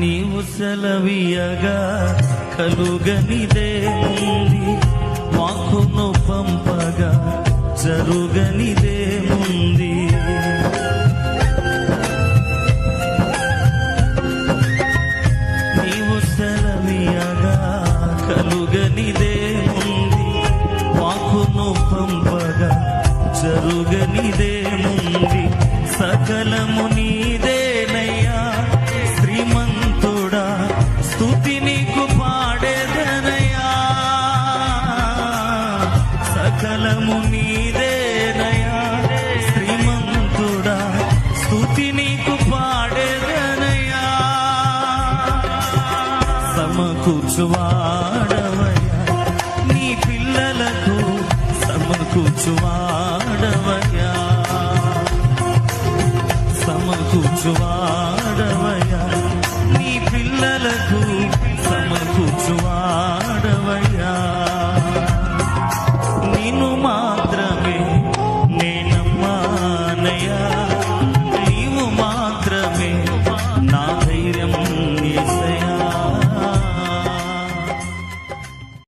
నీవు సెలవీయగా కలుగనిదేముంది, వాక్కును పంపగా జరుగనిదేముంది. నీవు సెలవీయగా కలుగనిదేముంది, వాక్కును పంపగా జరుగనిదేముంది. సకలము నీదేనయ్యా శ్రీమంతుడా, స్తుతి నీకు పాడేదనయ్యా. సకలము నీదేనయ్యా శ్రీమంతుడా, స్తుతి నీకు పాడేదనయ్యా. సమకూర్చువాడవయ్యా నీ పిల్లలకు, సమకూర్చువాడవయ్యా, సమకూర్చువాడవయ్యా నీ పిల్లలకు,